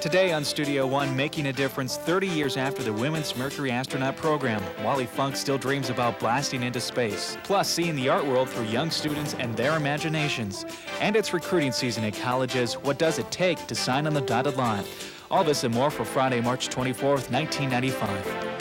Today on Studio One, making a difference 30 years after the Women's Mercury astronaut program, Wally Funk still dreams about blasting into space. Plus, seeing the art world through young students and their imaginations. And it's recruiting season at colleges. What does it take to sign on the dotted line? All this and more for Friday, March 24th, 1995.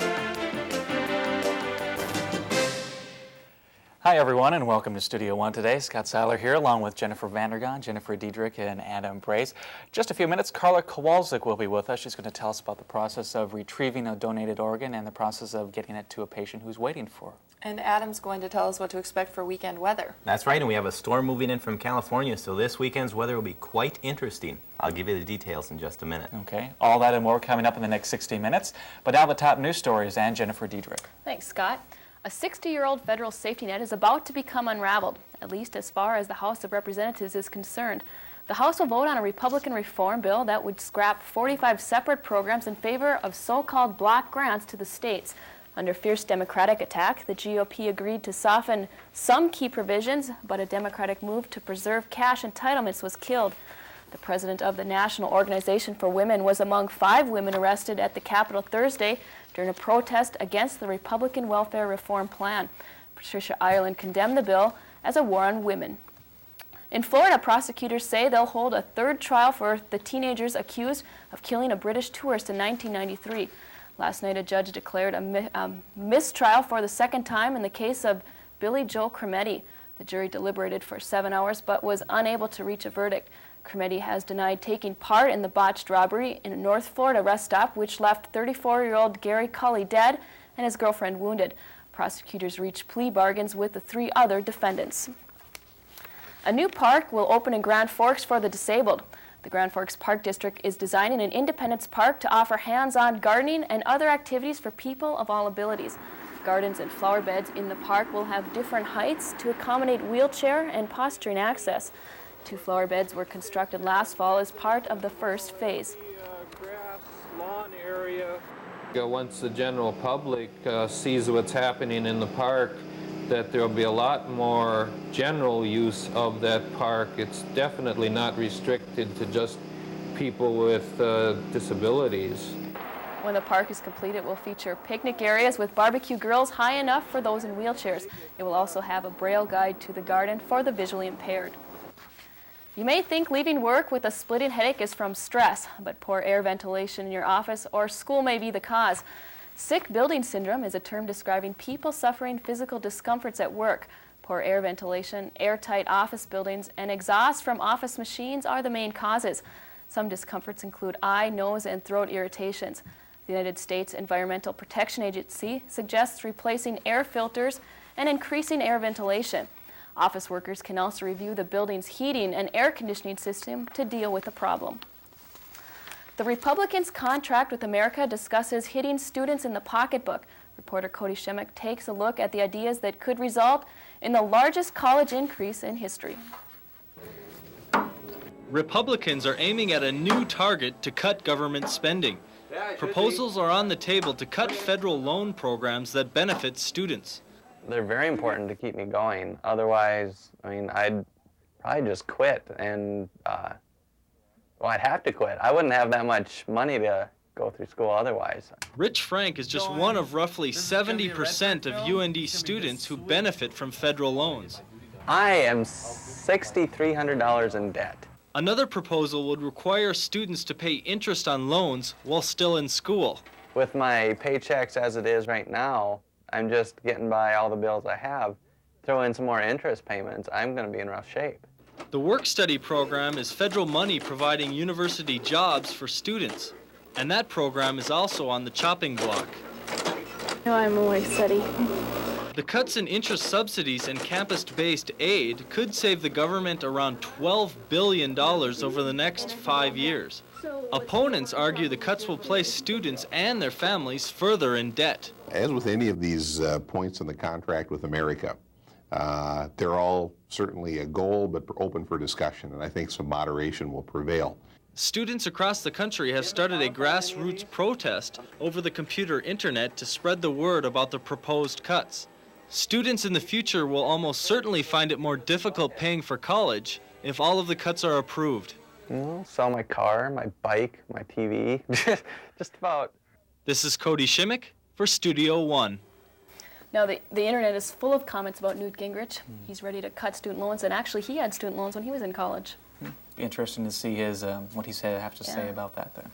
Hi, everyone, and welcome to Studio One today. Scott Seiler here, along with Jennifer Vandergaan, Jennifer Diedrich, and Adam Brace. Just a few minutes, Karla Kowalczik will be with us. She's going to tell us about the process of retrieving a donated organ and the process of getting it to a patient who's waiting for. And Adam's going to tell us what to expect for weekend weather. That's right, and we have a storm moving in from California, so this weekend's weather will be quite interesting. I'll give you the details in just a minute. Okay, all that and more coming up in the next 60 minutes. But now the top news stories and Jennifer Diedrich. Thanks, Scott. A 60-year-old federal safety net is about to become unraveled, at least as far as the House of Representatives is concerned. The House will vote on a Republican reform bill that would scrap 45 separate programs in favor of so-called block grants to the states. Under fierce Democratic attack, the GOP agreed to soften some key provisions, but a Democratic move to preserve cash entitlements was killed. The president of the National Organization for Women was among 5 women arrested at the Capitol Thursday during a protest against the Republican welfare reform plan. Patricia Ireland condemned the bill as a war on women. In Florida, prosecutors say they'll hold a third trial for the teenagers accused of killing a British tourist in 1993. Last night, a judge declared a mistrial for the second time in the case of Billy Joe Crometti. The jury deliberated for 7 hours but was unable to reach a verdict. Crometti has denied taking part in the botched robbery in a North Florida rest stop, which left 34-year-old Gary Cully dead and his girlfriend wounded. Prosecutors reached plea bargains with the 3 other defendants. A new park will open in Grand Forks for the disabled. The Grand Forks Park District is designing an Independence Park to offer hands-on gardening and other activities for people of all abilities. Gardens and flower beds in the park will have different heights to accommodate wheelchair and posturing access. 2 flower beds were constructed last fall as part of the first phase. Grass lawn area. Once the general public sees what's happening in the park, that there'll be a lot more general use of that park. It's definitely not restricted to just people with disabilities. When the park is complete, it will feature picnic areas with barbecue grills high enough for those in wheelchairs. It will also have a braille guide to the garden for the visually impaired. You may think leaving work with a splitting headache is from stress, but poor air ventilation in your office or school may be the cause. Sick building syndrome is a term describing people suffering physical discomforts at work. Poor air ventilation, airtight office buildings, and exhaust from office machines are the main causes. Some discomforts include eye, nose, and throat irritations. The United States Environmental Protection Agency suggests replacing air filters and increasing air ventilation. Office workers can also review the building's heating and air conditioning system to deal with the problem. The Republicans' contract with America discusses hitting students in the pocketbook. Reporter Cody Shemek takes a look at the ideas that could result in the largest college increase in history. Republicans are aiming at a new target to cut government spending. Proposals are on the table to cut federal loan programs that benefit students. They're very important to keep me going. Otherwise, I'd probably just quit and, I'd have to quit. I wouldn't have that much money to go through school otherwise. Rich Frank is just one of roughly 70% of UND students who benefit from federal loans. I am $6,300 in debt. Another proposal would require students to pay interest on loans while still in school. With my paychecks as it is right now, I'm just getting by all the bills I have. Throw in some more interest payments, I'm going to be in rough shape. The work-study program is federal money providing university jobs for students. And that program is also on the chopping block. No, I'm away study. The cuts in interest subsidies and campus-based aid could save the government around $12 billion over the next 5 years. Opponents argue the cuts will place students and their families further in debt. As with any of these points in the contract with America, they're all certainly a goal, but open for discussion, and I think some moderation will prevail. Students across the country have started a grassroots protest over the computer internet to spread the word about the proposed cuts. Students in the future will almost certainly find it more difficult paying for college if all of the cuts are approved. Sell my car, my bike, my TV, just about. This is Cody Shimmick for Studio One. Now, the internet is full of comments about Newt Gingrich. He's ready to cut student loans, and actually he had student loans when he was in college. Be interesting to see his what he said have to say about that then.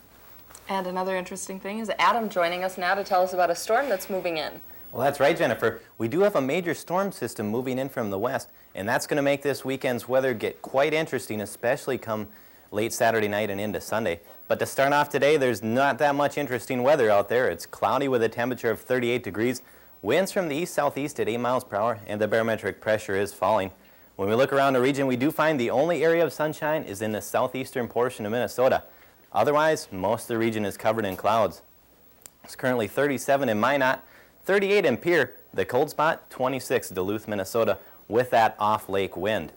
And another interesting thing is Adam joining us now to tell us about a storm that's moving in. Well, that's right, Jennifer. We do have a major storm system moving in from the west, and that's going to make this weekend's weather get quite interesting, especially come late Saturday night and into Sunday. But to start off today, there's not that much interesting weather out there. It's cloudy with a temperature of 38 degrees, winds from the east-southeast at 8 miles per hour, and the barometric pressure is falling. When we look around the region, we do find the only area of sunshine is in the southeastern portion of Minnesota. Otherwise, most of the region is covered in clouds. It's currently 37 in Minot, 38 in Pierre, the cold spot, 26 Duluth, Minnesota, with that off-lake wind.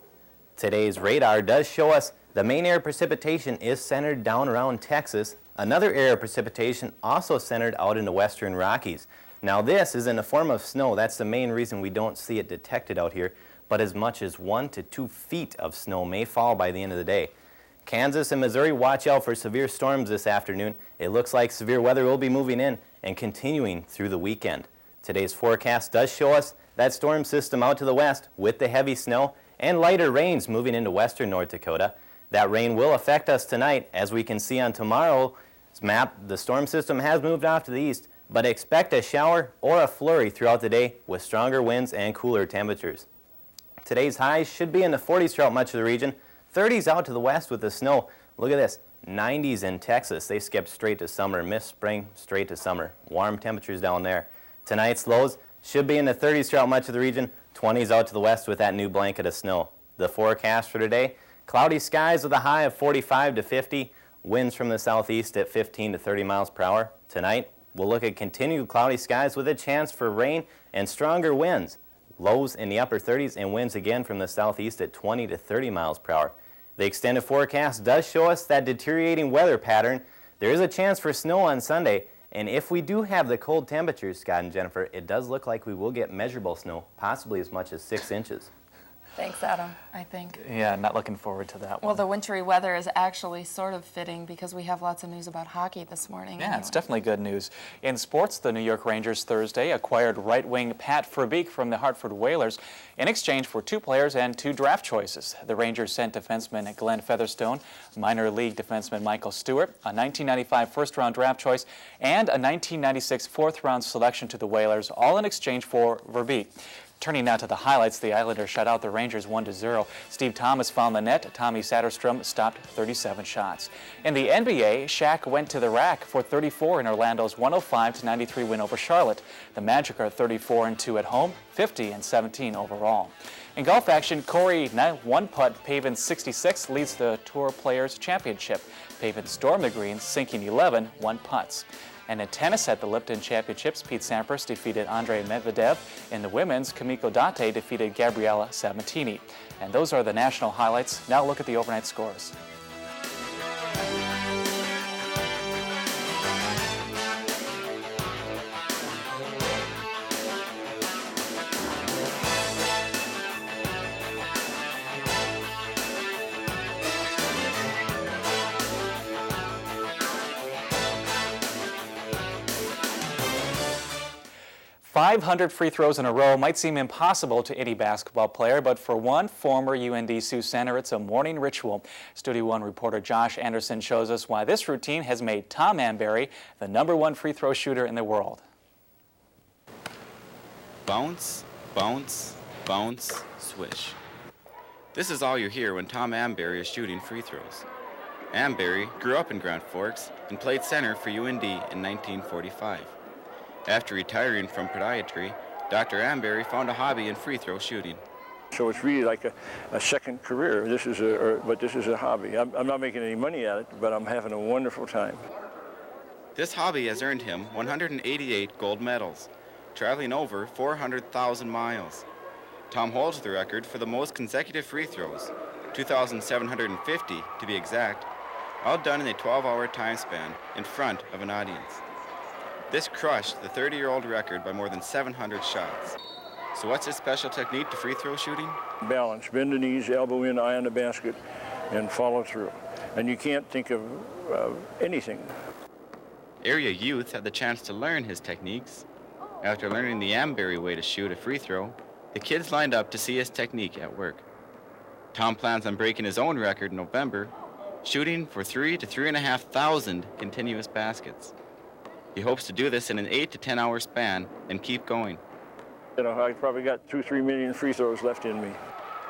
Today's radar does show us the main area of precipitation is centered down around Texas. Another area of precipitation also centered out in the western Rockies. Now this is in the form of snow. That's the main reason we don't see it detected out here, but as much as 1 to 2 feet of snow may fall by the end of the day. Kansas and Missouri, watch out for severe storms this afternoon. It looks like severe weather will be moving in and continuing through the weekend. Today's forecast does show us that storm system out to the west with the heavy snow and lighter rains moving into western North Dakota. That rain will affect us tonight. As we can see on tomorrow's map, the storm system has moved off to the east, but expect a shower or a flurry throughout the day with stronger winds and cooler temperatures. Today's highs should be in the 40s throughout much of the region, 30s out to the west with the snow. Look at this, 90s in Texas. They skipped straight to summer, missed spring, straight to summer. Warm temperatures down there. Tonight's lows should be in the 30s throughout much of the region, 20s out to the west with that new blanket of snow. The forecast for today, cloudy skies with a high of 45 to 50, winds from the southeast at 15 to 30 miles per hour. Tonight, we'll look at continued cloudy skies with a chance for rain and stronger winds. Lows in the upper 30s and winds again from the southeast at 20 to 30 miles per hour. The extended forecast does show us that deteriorating weather pattern. There is a chance for snow on Sunday, and if we do have the cold temperatures, Scott and Jennifer, it does look like we will get measurable snow, possibly as much as 6 inches. Thanks, Adam, I think. Yeah, not looking forward to that one. Well, the wintry weather is actually sort of fitting because we have lots of news about hockey this morning. Yeah, it's definitely good news. In sports, the New York Rangers Thursday acquired right wing Pat Verbeek from the Hartford Whalers in exchange for 2 players and 2 draft choices. The Rangers sent defenseman Glenn Featherstone, minor league defenseman Michael Stewart, a 1995 first-round draft choice, and a 1996 fourth-round selection to the Whalers, all in exchange for Verbeek. Turning now to the highlights, the Islanders shut out the Rangers 1-0. Steve Thomas found the net. Tommy Satterstrom stopped 37 shots. In the NBA, Shaq went to the rack for 34 in Orlando's 105-93 win over Charlotte. The Magic are 34-2 at home, 50-17 overall. In golf action, Corey one-putt Pavin 66 leads the Tour Players Championship. Pavin stormed the greens, sinking 11 one-putts. And in tennis at the Lipton Championships, Pete Sampras defeated Andrei Medvedev. In the women's, Kamiko Date defeated Gabriela Sabatini. And those are the national highlights. Now look at the overnight scores. .500 free throws in a row might seem impossible to any basketball player, but for one former UND Sioux center, it's a morning ritual. Studio One reporter Josh Anderson shows us why this routine has made Tom Amberry the #1 free throw shooter in the world. Bounce, bounce, bounce, swish. This is all you hear when Tom Amberry is shooting free throws. Amberry grew up in Grand Forks and played center for UND in 1945. After retiring from podiatry, Dr. Amberry found a hobby in free throw shooting. So it's really like a second career. This is a hobby. I'm not making any money at it, but I'm having a wonderful time. This hobby has earned him 188 gold medals, traveling over 400,000 miles. Tom holds the record for the most consecutive free throws, 2,750 to be exact, all done in a 12-hour time span in front of an audience. This crushed the 30-year-old record by more than 700 shots. So what's his special technique to free throw shooting? Balance, bend the knees, elbow in, eye on the basket, and follow through. And you can't think of anything. Area youth had the chance to learn his techniques. After learning the Amberry way to shoot a free throw, the kids lined up to see his technique at work. Tom plans on breaking his own record in November, shooting for 3,000 to 3,500 continuous baskets. He hopes to do this in an 8 to 10 hour span and keep going. You know, I probably got 2-3 million free throws left in me.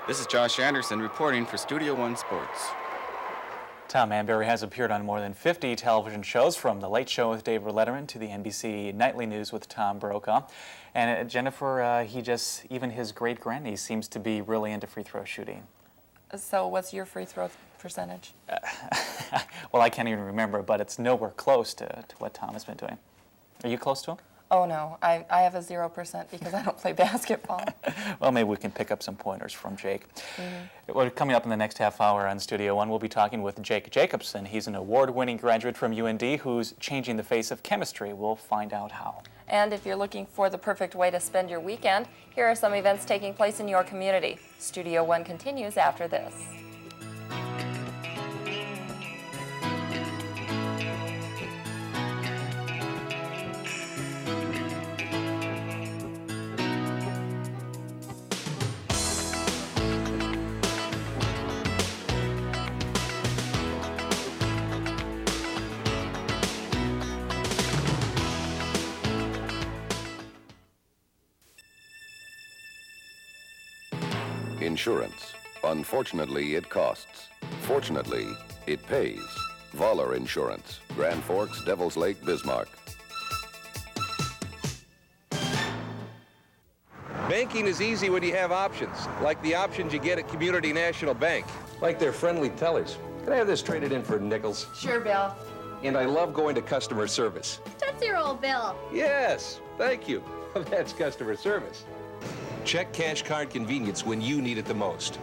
This is Josh Anderson reporting for Studio One Sports. Tom Amberry has appeared on more than 50 television shows, from The Late Show with David Letterman to the NBC Nightly News with Tom Brokaw. And Jennifer, even his great-grandniece seems to be really into free throw shooting. So what's your free throw percentage? Well, I can't even remember, but it's nowhere close to what Tom has been doing. Are you close to him? Oh, no. I have a 0% because I don't play basketball. Well, maybe we can pick up some pointers from Jake. Well, coming up in the next half hour on Studio One, we'll be talking with Jake Jacobson. He's an award-winning graduate from UND who's changing the face of chemistry. We'll find out how. And if you're looking for the perfect way to spend your weekend, here are some events taking place in your community. Studio One continues after this. Insurance. Unfortunately, it costs. Fortunately, it pays. Voller Insurance. Grand Forks, Devil's Lake, Bismarck. Banking is easy when you have options, like the options you get at Community National Bank. Like their friendly tellers. Can I have this traded in for nickels? Sure, Bill. And I love going to customer service. That's your old Bill. Yes, thank you. That's customer service. Check cash card convenience when you need it the most.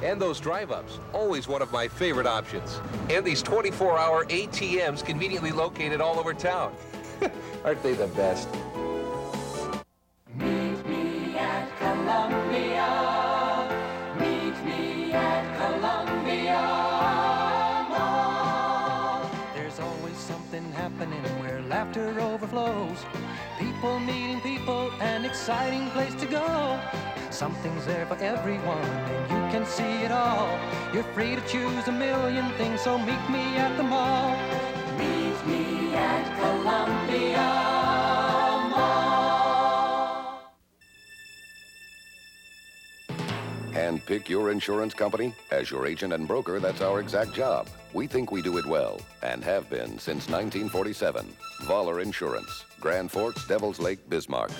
And those drive-ups, always one of my favorite options. And these 24-hour ATMs conveniently located all over town. Aren't they the best? Meet me at Columbia. Meet me at Columbia Mall. There's always something happening where laughter overflows. People meeting people, an exciting place to go. Something's there for everyone, and you can see it all. You're free to choose a million things, so meet me at the mall. Meet me at Columbia Mall. And pick your insurance company? As your agent and broker, that's our exact job. We think we do it well, and have been since 1947. Voller Insurance. Grand Forks, Devil's Lake, Bismarck.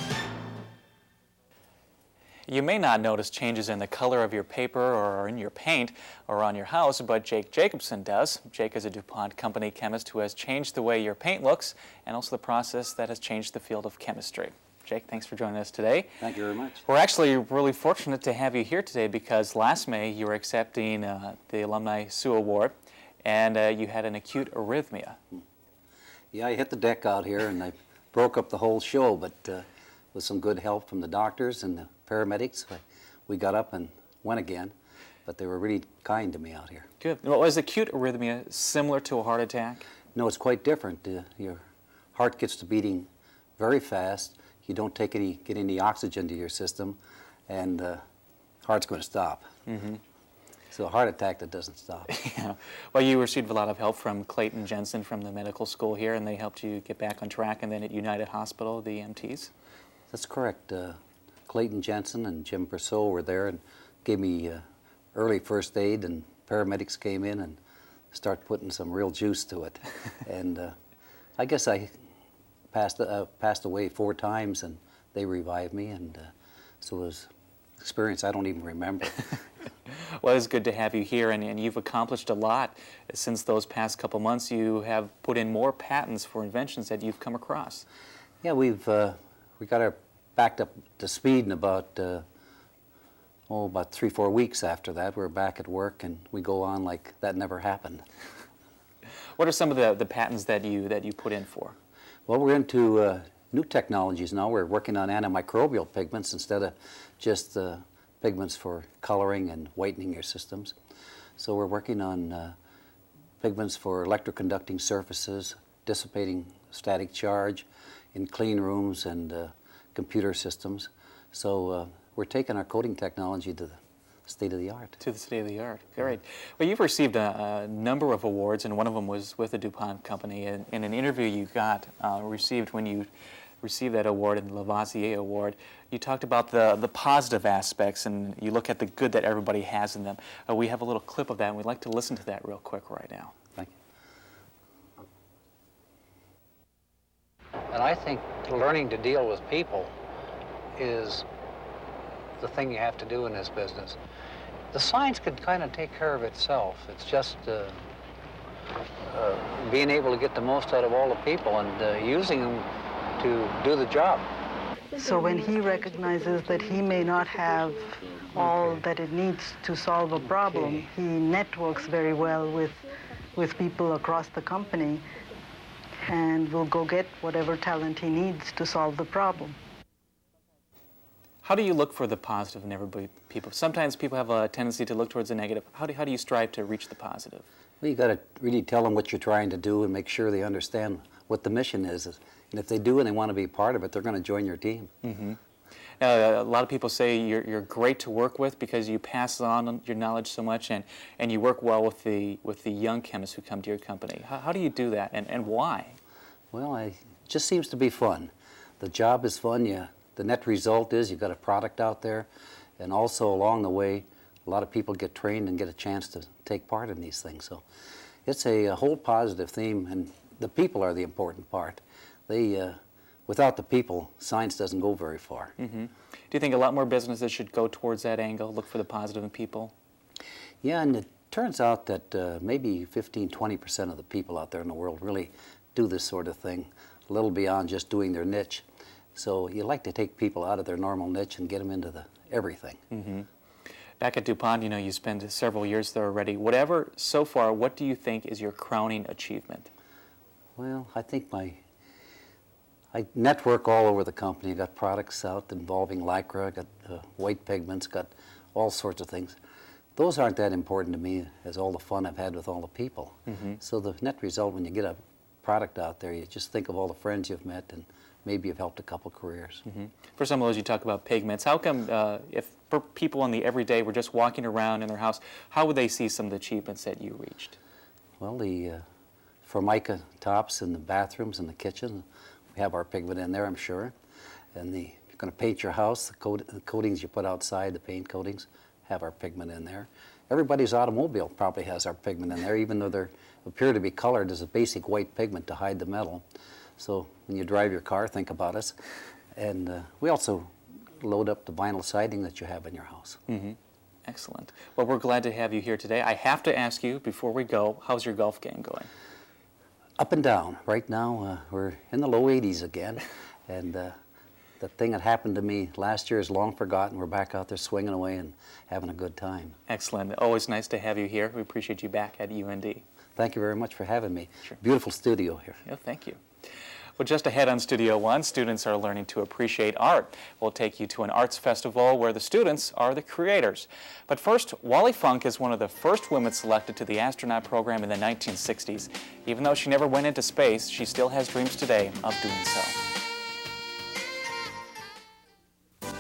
You may not notice changes in the color of your paper or in your paint or on your house, but Jake Jacobson does. Jake is a DuPont company chemist who has changed the way your paint looks and also the process that has changed the field of chemistry. Jake, thanks for joining us today. Thank you very much. We're actually really fortunate to have you here today because last May you were accepting the Alumni Sue Award and you had an acute arrhythmia. Yeah, I hit the deck out here and I broke up the whole show, but with some good help from the doctors and the paramedics, we got up and went again, but they were really kind to me out here. Good. Well, is acute arrhythmia similar to a heart attack? No, it's quite different. Your heart gets to beating very fast. You don't get any oxygen to your system, and the heart's going to stop. Mm-hmm. So a heart attack that doesn't stop. Yeah. Well, you received a lot of help from Clayton Jensen from the medical school here, and they helped you get back on track, and then at United Hospital, the EMTs? That's correct. Clayton Jensen and Jim Persaud were there and gave me early first aid, and paramedics came in and started putting some real juice to it. And I guess I passed away 4 times, and they revived me, and so it was an experience I don't even remember. Well, it's good to have you here, and you've accomplished a lot since those past couple months. You have put in more patents for inventions that you've come across. Yeah, we got our backed up to speed in about 3-4 weeks after that. We're back at work, and we go on like that never happened. What are some of the patents that you put in for? Well, we're into new technologies now. We're working on antimicrobial pigments instead of just pigments for coloring and whitening your systems. So we're working on pigments for electroconducting surfaces, dissipating static charge in clean rooms and computer systems. So we're taking our coating technology to the state of the art. To the state of the art. Great. Well, you've received a number of awards, and one of them was with the DuPont company. And in an interview you got received when you received that award and the Lavoisier Award, you talked about the positive aspects, and you look at the good that everybody has in them. We have a little clip of that, and we'd like to listen to that real quick right now. Thank you. And I think learning to deal with people is the thing you have to do in this business. The science could kind of take care of itself. It's just being able to get the most out of all the people and using them to do the job. So when he recognizes that he may not have all that it needs to solve a problem, he networks very well with people across the company and will go get whatever talent he needs to solve the problem. How do you look for the positive in everybody, people? Sometimes people have a tendency to look towards the negative. How do you strive to reach the positive? Well, you got to really tell them what you're trying to do and make sure they understand what the mission is. And if they do and they want to be part of it, they're going to join your team. Mm-hmm. A lot of people say you're great to work with because you pass on your knowledge so much, and you work well with the young chemists who come to your company. How do you do that, and why? Well, it just seems to be fun. The job is fun. The net result is you've got a product out there, and also along the way, a lot of people get trained and get a chance to take part in these things. So it's a whole positive theme, and the people are the important part. Without the people, science doesn't go very far. Mm-hmm. Do you think a lot more businesses should go towards that angle, look for the positive in people? Yeah, and it turns out that maybe 15–20% of the people out there in the world really do this sort of thing, a little beyond just doing their niche. So you like to take people out of their normal niche and get them into everything. Mm-hmm. Back at DuPont, you spent several years there already. So far, what do you think is your crowning achievement? Well, I think I network all over the company. I got products out involving lycra, got white pigments, got all sorts of things. Those aren't that important to me as all the fun I've had with all the people. Mm-hmm. So the net result, when you get a product out there, you just think of all the friends you've met and maybe you've helped a couple careers. Mm-hmm. For some of those, you talk about pigments. How come, if people in the everyday were just walking around in their house, how would they see some of the achievements that you reached? Well, the Formica tops in the bathrooms and the kitchen, we have our pigment in there, I'm sure. And you're going to paint your house, the coatings you put outside, the paint coatings, have our pigment in there. Everybody's automobile probably has our pigment in there, even though they appear to be colored as a basic white pigment to hide the metal. So when you drive your car, think about us. And we also load up the vinyl siding that you have in your house. Mm-hmm. Excellent. Well, we're glad to have you here today. I have to ask you, before we go, how's your golf game going? Up and down. Right now, we're in the low 80s again. And the thing that happened to me last year is long forgotten. We're back out there swinging away and having a good time. Excellent. Always nice to have you here. We appreciate you back at UND. Thank you very much for having me. Sure. Beautiful studio here. Yeah, thank you. Well, just ahead on Studio One, students are learning to appreciate art. We'll take you to an arts festival where the students are the creators. But first, Wally Funk is one of the first women selected to the astronaut program in the 1960s. Even though she never went into space, she still has dreams today of doing so.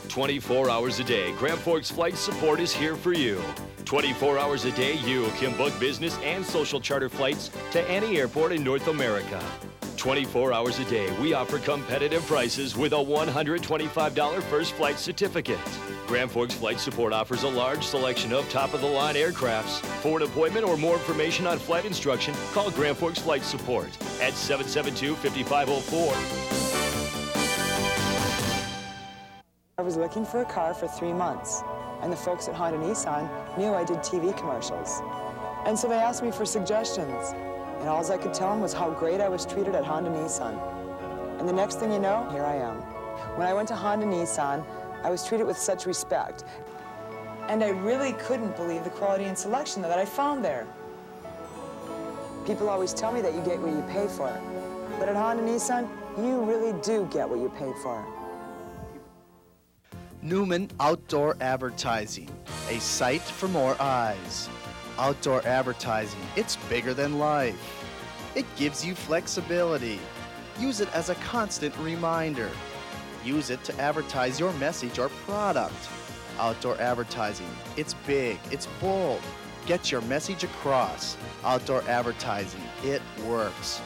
24 hours a day, Grand Forks Flight Support is here for you. 24 hours a day, you can book business and social charter flights to any airport in North America. 24 hours a day, we offer competitive prices with a $125 first flight certificate. Grand Forks Flight Support offers a large selection of top-of-the-line aircrafts. For an appointment or more information on flight instruction, call Grand Forks Flight Support at 772-5504. I was looking for a car for 3 months, and the folks at Honda Nissan knew I did TV commercials. And so they asked me for suggestions, and all I could tell them was how great I was treated at Honda Nissan. And the next thing you know, here I am. When I went to Honda Nissan, I was treated with such respect. And I really couldn't believe the quality and selection that I found there. People always tell me that you get what you pay for. But at Honda Nissan, you really do get what you pay for. Newman Outdoor Advertising, a sight for more eyes. Outdoor advertising, it's bigger than life. It gives you flexibility. Use it as a constant reminder. Use it to advertise your message or product. Outdoor advertising, it's big, it's bold. Get your message across. Outdoor advertising, it works.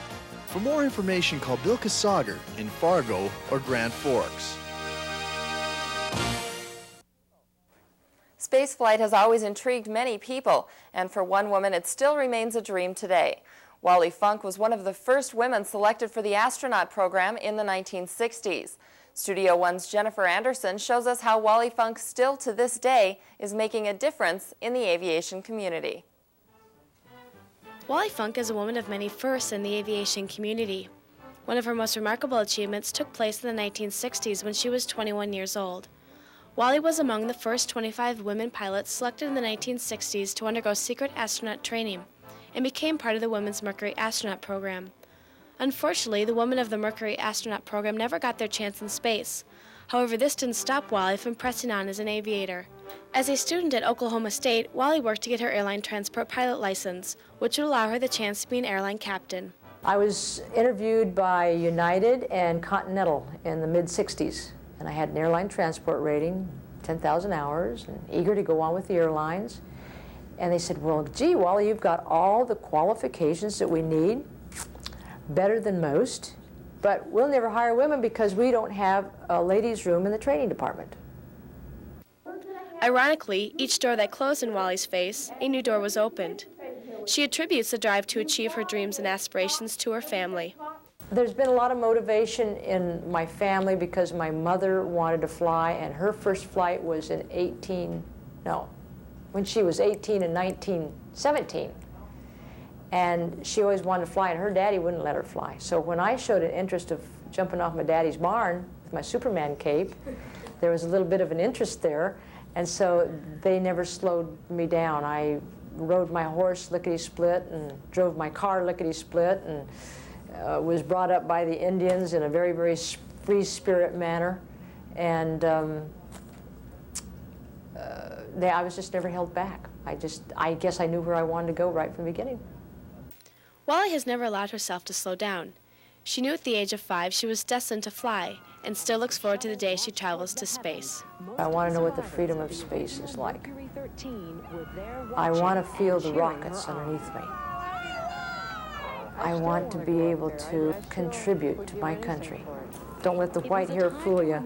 For more information, call Bill Kasager in Fargo or Grand Forks. Spaceflight has always intrigued many people, and for one woman it still remains a dream today. Wally Funk was one of the first women selected for the astronaut program in the 1960s. Studio One's Jennifer Anderson shows us how Wally Funk still to this day is making a difference in the aviation community. Wally Funk is a woman of many firsts in the aviation community. One of her most remarkable achievements took place in the 1960s when she was 21 years old. Wally was among the first 25 women pilots selected in the 1960s to undergo secret astronaut training and became part of the Women's Mercury astronaut program. Unfortunately, the women of the Mercury astronaut program never got their chance in space. However, this didn't stop Wally from pressing on as an aviator. As a student at Oklahoma State, Wally worked to get her airline transport pilot license, which would allow her the chance to be an airline captain. I was interviewed by United and Continental in the mid-60s, and I had an airline transport rating, 10,000 hours, and eager to go on with the airlines. And they said, well, gee, Wally, you've got all the qualifications that we need, better than most, but we'll never hire women because we don't have a ladies' room in the training department. Ironically, each door that closed in Wally's face, a new door was opened. She attributes the drive to achieve her dreams and aspirations to her family. There's been a lot of motivation in my family because my mother wanted to fly, and her first flight was in when she was 18 in 1917. And she always wanted to fly, and her daddy wouldn't let her fly. So when I showed an interest of jumping off my daddy's barn with my Superman cape, there was a little bit of an interest there, and so they never slowed me down. I rode my horse lickety-split and drove my car lickety-split and was brought up by the Indians in a very, very free-spirit manner. And I was just never held back. I guess I knew where I wanted to go right from the beginning. Wally has never allowed herself to slow down. She knew at the age of 5 she was destined to fly, and still looks forward to the day she travels to space. I want to know what the freedom of space is like. I want to feel the rockets underneath me. I want to be able to contribute to my country. Don't let the white hair fool you.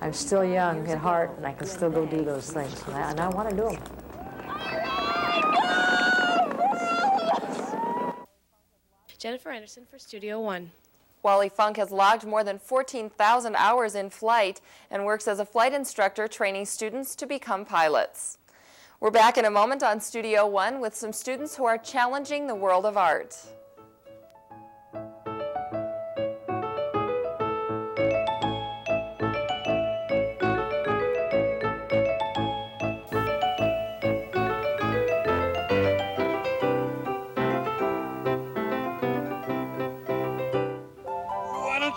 I'm still young at heart, and I can still go do those things, and I want to do them. Jennifer Anderson for Studio One. Wally Funk has logged more than 14,000 hours in flight and works as a flight instructor training students to become pilots. We're back in a moment on Studio One with some students who are challenging the world of art.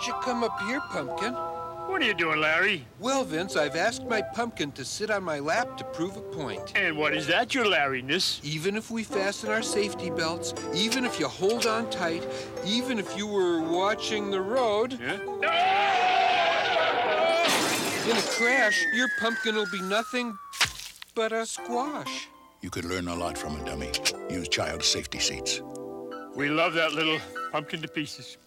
You come up here, Pumpkin. What are you doing, Larry? Well, Vince, I've asked my pumpkin to sit on my lap to prove a point. And what is that, your Larryness? Even if we fasten our safety belts, even if you hold on tight, even if you were watching the road, in a crash, your pumpkin will be nothing but a squash. You could learn a lot from a dummy. Use child safety seats. We love that little pumpkin to pieces.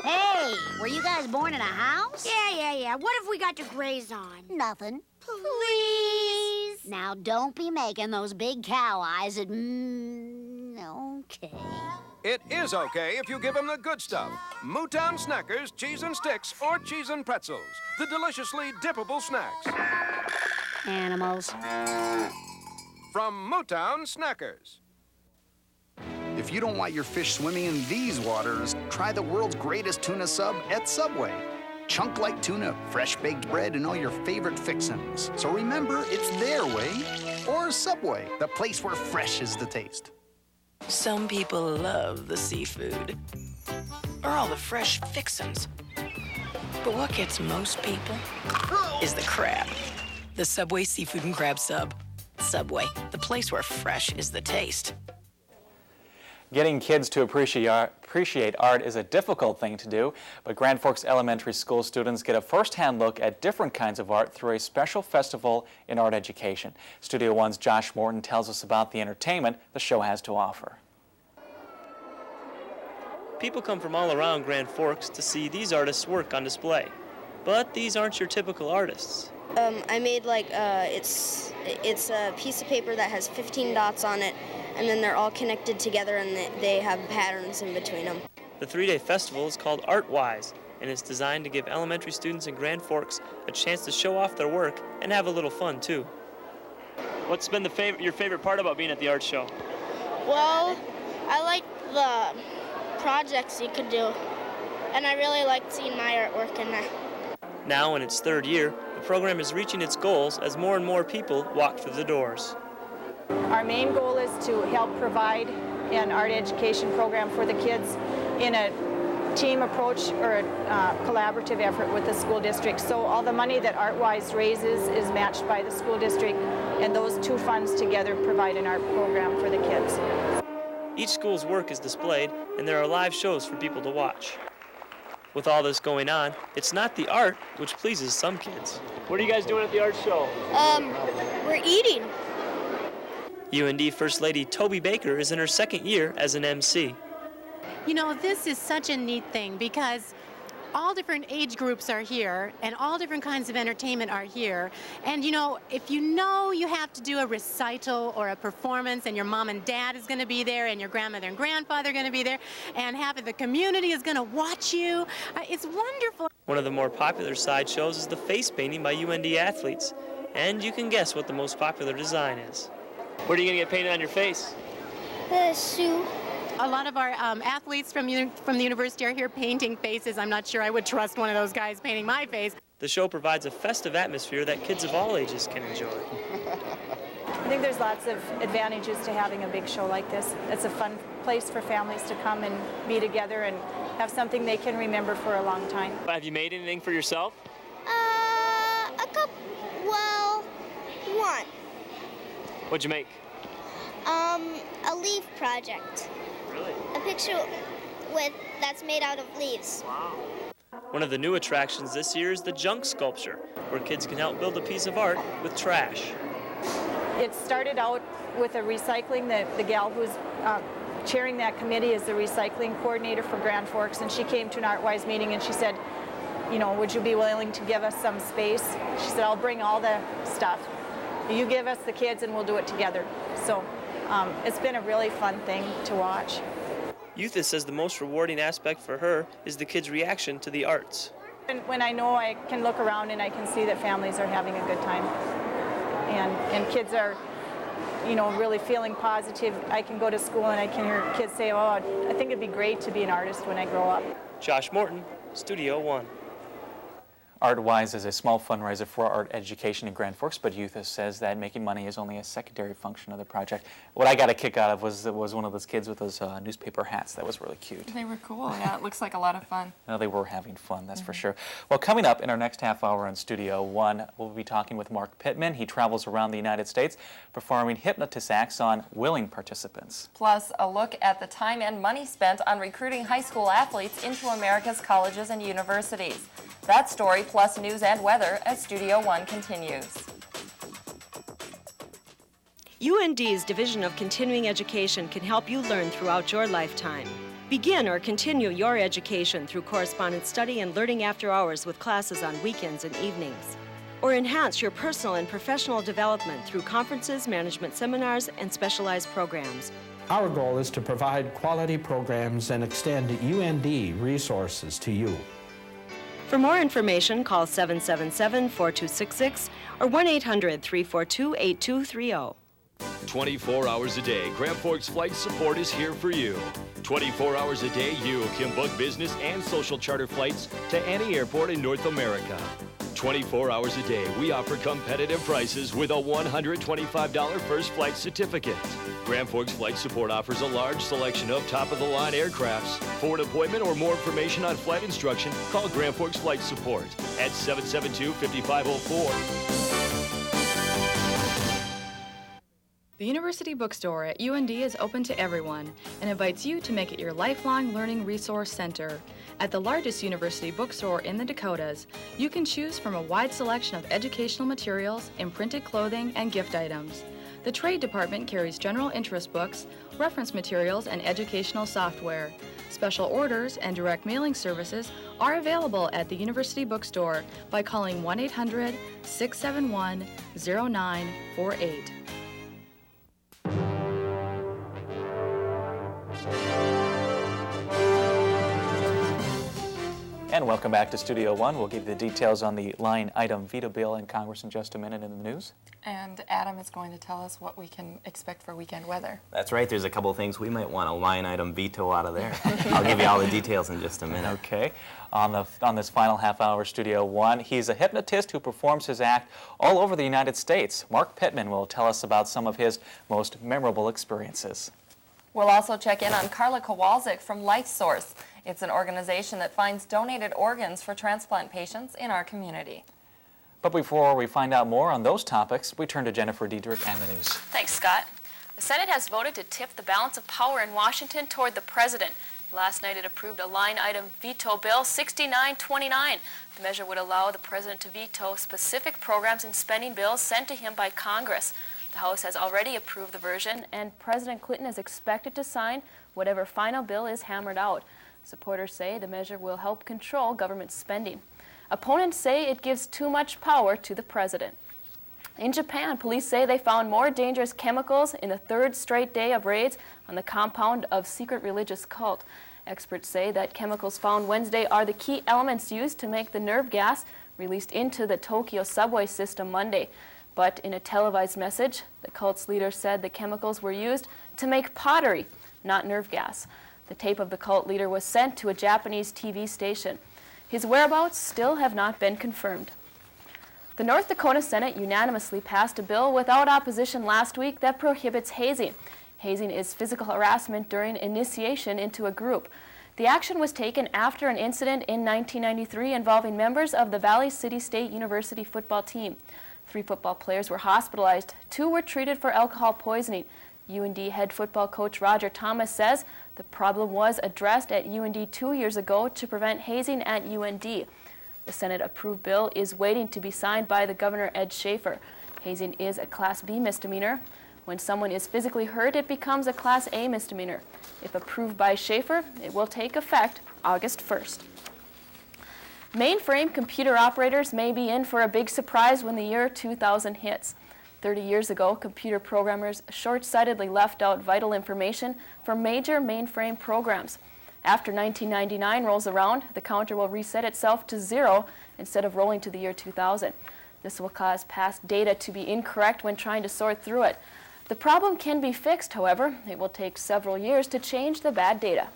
Hey, were you guys born in a house? Yeah. What have we got to graze on? Nothing. Please? Now, don't be making those big cow eyes at... okay. It is okay if you give them the good stuff. Mootown Snackers, cheese and sticks, or cheese and pretzels. The deliciously dippable snacks. Animals. From Mootown Snackers. If you don't want your fish swimming in these waters, try the world's greatest tuna sub at Subway. Chunk-like tuna, fresh baked bread, and all your favorite fixins. So remember, it's their way or Subway, the place where fresh is the taste. Some people love the seafood or all the fresh fixins. But what gets most people is the crab. The Subway Seafood and Crab Sub. Subway, the place where fresh is the taste. Getting kids to appreciate art is a difficult thing to do, but Grand Forks Elementary School students get a first-hand look at different kinds of art through a special festival in art education. Studio One's Josh Morton tells us about the entertainment the show has to offer. People come from all around Grand Forks to see these artists' work on display. But these aren't your typical artists. I made like, it's a piece of paper that has 15 dots on it, and then they're all connected together and they have patterns in between them. The three-day festival is called ArtWise, and it's designed to give elementary students in Grand Forks a chance to show off their work and have a little fun too. What's been your favorite part about being at the art show? Well, I like the projects you could do, and I really liked seeing my artwork in there. Now in its third year, the program is reaching its goals as more and more people walk through the doors. Our main goal is to help provide an art education program for the kids in a team approach or a collaborative effort with the school district. So all the money that ArtWise raises is matched by the school district, and those two funds together provide an art program for the kids. Each school's work is displayed, and there are live shows for people to watch. With all this going on, it's not the art which pleases some kids. What are you guys doing at the art show? We're eating. UND First Lady Toby Baker is in her second year as an MC. You know, this is such a neat thing because all different age groups are here and all different kinds of entertainment are here. And you know, if you know you have to do a recital or a performance and your mom and dad is going to be there and your grandmother and grandfather are going to be there and half of the community is going to watch you, it's wonderful. One of the more popular sideshows is the face painting by UND athletes. And you can guess what the most popular design is. What are you going to get painted on your face? The shoe. A lot of our athletes from the university are here painting faces. I'm not sure I would trust one of those guys painting my face. The show provides a festive atmosphere that kids of all ages can enjoy. I think there's lots of advantages to having a big show like this. It's a fun place for families to come and be together and have something they can remember for a long time. Have you made anything for yourself? A couple, well, one. What'd you make? A leaf project. Really? A picture that's made out of leaves. Wow. One of the new attractions this year is the junk sculpture, where kids can help build a piece of art with trash. It started out with a recycling. The gal who's chairing that committee is the recycling coordinator for Grand Forks, and she came to an ArtWise meeting and she said, you know, would you be willing to give us some space? She said, I'll bring all the stuff. You give us the kids and we'll do it together. So it's been a really fun thing to watch. Euthys says the most rewarding aspect for her is the kids' reaction to the arts. When I know I can look around and I can see that families are having a good time and kids are, you know, really feeling positive. I can go to school and I can hear kids say, oh, I think it'd be great to be an artist when I grow up. Josh Morton, Studio One. ArtWise is a small fundraiser for art education in Grand Forks, but Euthys says that making money is only a secondary function of the project. What I got a kick out of was one of those kids with those newspaper hats. That was really cute. They were cool. Yeah, it looks like a lot of fun. No, they were having fun, that's for sure. Well, coming up in our next half hour on Studio One, we'll be talking with Mark Pittman. He travels around the United States performing hypnotist acts on willing participants. Plus, a look at the time and money spent on recruiting high school athletes into America's colleges and universities. That story, plus news and weather, as Studio One continues. UND's Division of Continuing Education can help you learn throughout your lifetime. Begin or continue your education through correspondence study and learning after hours with classes on weekends and evenings. Or enhance your personal and professional development through conferences, management seminars, and specialized programs. Our goal is to provide quality programs and extend UND resources to you. For more information, call 777-4266 or 1-800-342-8230. 24 hours a day, Grand Forks Flight Support is here for you. 24 hours a day, you can book business and social charter flights to any airport in North America. 24 hours a day, we offer competitive prices with a $125 first flight certificate. Grand Forks Flight Support offers a large selection of top-of-the-line aircrafts. For an appointment or more information on flight instruction, call Grand Forks Flight Support at 772-5504. The University Bookstore at UND is open to everyone and invites you to make it your lifelong learning resource center. At the largest university bookstore in the Dakotas, you can choose from a wide selection of educational materials, imprinted clothing, and gift items. The trade department carries general interest books, reference materials, and educational software. Special orders and direct mailing services are available at the University Bookstore by calling 1-800-671-0948. And welcome back to Studio One. We'll give you the details on the line item veto bill in Congress in just a minute in the news. And Adam is going to tell us what we can expect for weekend weather. That's right. There's a couple of things we might want a line item veto out of there. I'll give you all the details in just a minute. Okay. On this final half hour, Studio One, he's a hypnotist who performs his act all over the United States. Mark Pittman will tell us about some of his most memorable experiences. We'll also check in on Karla Kowalczik from LifeSource. It's an organization that finds donated organs for transplant patients in our community. But before we find out more on those topics, we turn to Jennifer Diedrich and the news. Thanks, Scott. The Senate has voted to tip the balance of power in Washington toward the president. Last night it approved a line item veto bill 6929. The measure would allow the president to veto specific programs and spending bills sent to him by Congress. The House has already approved the version, and President Clinton is expected to sign whatever final bill is hammered out. Supporters say the measure will help control government spending. Opponents say it gives too much power to the president. In Japan, police say they found more dangerous chemicals in the third straight day of raids on the compound of secret religious cult. Experts say that chemicals found Wednesday are the key elements used to make the nerve gas released into the Tokyo subway system Monday. But in a televised message, the cult's leader said the chemicals were used to make pottery, not nerve gas. The tape of the cult leader was sent to a Japanese TV station. His whereabouts still have not been confirmed. The North Dakota Senate unanimously passed a bill without opposition last week that prohibits hazing. Hazing is physical harassment during initiation into a group. The action was taken after an incident in 1993 involving members of the Valley City State University football team. 3 football players were hospitalized. 2 were treated for alcohol poisoning. UND head football coach Roger Thomas says the problem was addressed at UND 2 years ago to prevent hazing at UND. The Senate-approved bill is waiting to be signed by the Governor Ed Schaefer. Hazing is a Class B misdemeanor. When someone is physically hurt, it becomes a Class A misdemeanor. If approved by Schaefer, it will take effect August 1st. Mainframe computer operators may be in for a big surprise when the year 2000 hits. 30 years ago, computer programmers short-sightedly left out vital information for major mainframe programs. After 1999 rolls around, the counter will reset itself to 0 instead of rolling to the year 2000. This will cause past data to be incorrect when trying to sort through it. The problem can be fixed, however. It will take several years to change the bad data.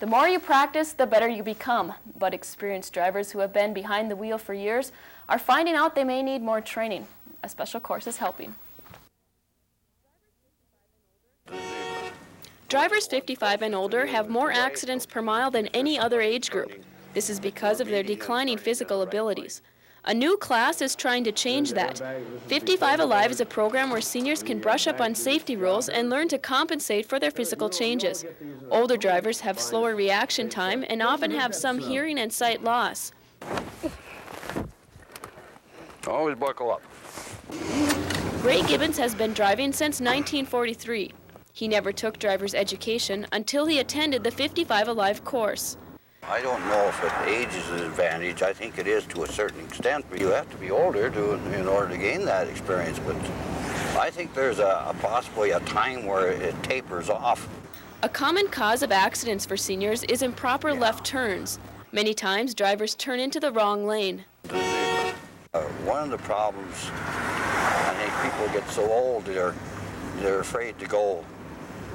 The more you practice, the better you become, but experienced drivers who have been behind the wheel for years are finding out they may need more training. A special course is helping. Drivers 55 and older have more accidents per mile than any other age group. This is because of their declining physical abilities. A new class is trying to change that. 55 Alive is a program where seniors can brush up on safety rules and learn to compensate for their physical changes. Older drivers have slower reaction time and often have some hearing and sight loss. Always buckle up. Ray Gibbons has been driving since 1943. He never took driver's education until he attended the 55 Alive course. I don't know if age is an advantage. I think it is to a certain extent, but you have to be older in order to gain that experience. But I think there's possibly a time where it tapers off. A common cause of accidents for seniors is improper left turns. Many times, drivers turn into the wrong lane. One of the problems, I think people get so old they're afraid to go,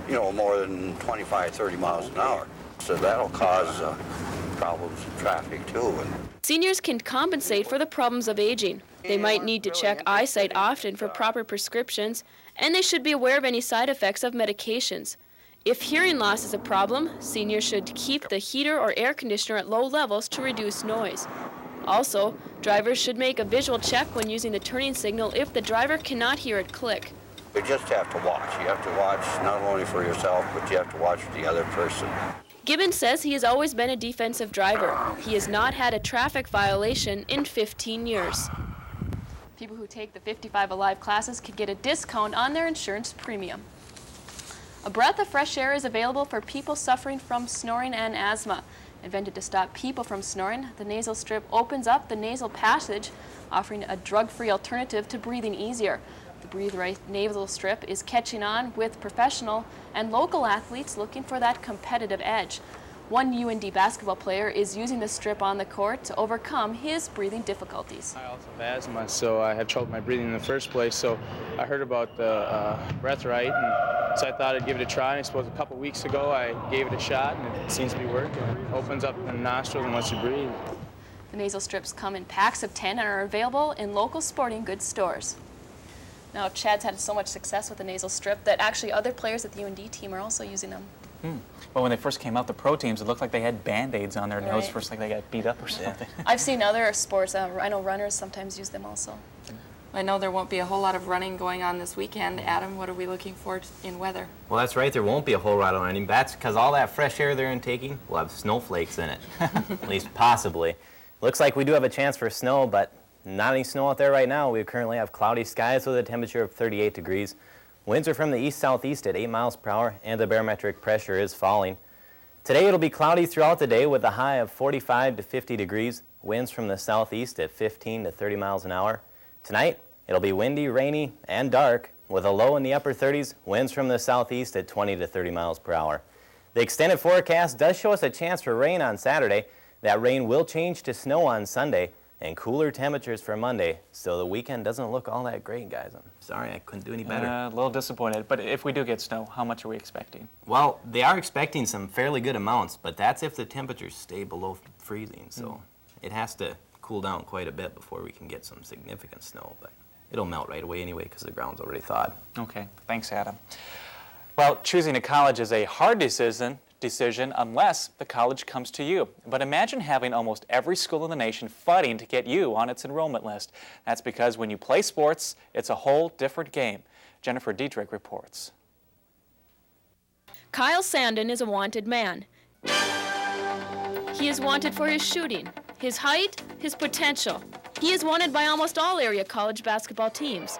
more than 25, 30 miles an hour. So that'll cause problems in traffic too. Seniors can compensate for the problems of aging. They might need to check eyesight often for proper prescriptions, and they should be aware of any side effects of medications. If hearing loss is a problem, seniors should keep the heater or air conditioner at low levels to reduce noise. Also, drivers should make a visual check when using the turning signal if the driver cannot hear it click. You just have to watch. You have to watch not only for yourself, but you have to watch for the other person. Gibbons says he has always been a defensive driver. He has not had a traffic violation in 15 years. People who take the 55 Alive classes can get a discount on their insurance premium. A breath of fresh air is available for people suffering from snoring and asthma. Invented to stop people from snoring, the nasal strip opens up the nasal passage, offering a drug-free alternative to breathing easier. The Breathe Right nasal strip is catching on with professional and local athletes looking for that competitive edge. One UND basketball player is using the strip on the court to overcome his breathing difficulties. I also have asthma, so I had trouble with my breathing in the first place. So I heard about the Breath Right, and so I thought I'd give it a try. And I suppose a couple weeks ago I gave it a shot, and it seems to be working. It opens up the nostrils and lets you breathe. The nasal strips come in packs of 10 and are available in local sporting goods stores. Now, Chad's had so much success with the nasal strip that actually other players at the UND team are also using them. Well, when they first came out, the pro teams, it looked like they had Band-Aids on their nose first, like they got beat up or something. I've seen other sports. I know runners sometimes use them also. I know there won't be a whole lot of running going on this weekend. Adam, what are we looking for in weather? Well, that's right. There won't be a whole lot of running. That's because all that fresh air they're intaking will have snowflakes in it, at least possibly. Looks like we do have a chance for snow, but not any snow out there right now. We currently have cloudy skies with a temperature of 38 degrees. Winds are from the east-southeast at 8 miles per hour, and the barometric pressure is falling. Today it'll be cloudy throughout the day with a high of 45 to 50 degrees. Winds from the southeast at 15 to 30 miles an hour. Tonight it'll be windy, rainy, and dark with a low in the upper 30s. Winds from the southeast at 20 to 30 miles per hour. The extended forecast does show us a chance for rain on Saturday. That rain will change to snow on Sunday, and cooler temperatures for Monday, so the weekend doesn't look all that great, guys. I'm sorry, I couldn't do any better. A little disappointed, but if we do get snow, how much are we expecting? Well, they are expecting some fairly good amounts, but that's if the temperatures stay below freezing, so it has to cool down quite a bit before we can get some significant snow, but it'll melt right away anyway because the ground's already thawed. Okay, thanks, Adam. Well, choosing a college is a hard decision unless the college comes to you. But imagine having almost every school in the nation fighting to get you on its enrollment list. That's because when you play sports, it's a whole different game. Jennifer Dietrich reports. Kyle Sandin is a wanted man. He is wanted for his shooting, his height, his potential. He is wanted by almost all area college basketball teams.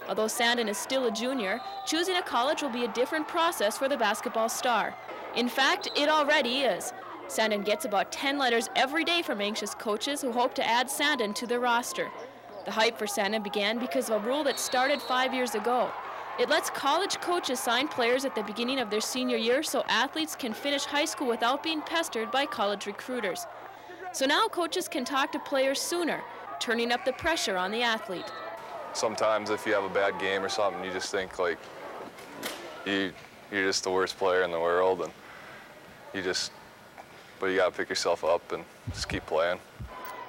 Although Sandin is still a junior, choosing a college will be a different process for the basketball star. In fact, it already is. Sandin gets about 10 letters every day from anxious coaches who hope to add Sandin to their roster. The hype for Sandin began because of a rule that started 5 years ago. It lets college coaches sign players at the beginning of their senior year so athletes can finish high school without being pestered by college recruiters. So now coaches can talk to players sooner, turning up the pressure on the athlete. Sometimes if you have a bad game or something, you just think like you're just the worst player in the world, and but you gotta pick yourself up and just keep playing.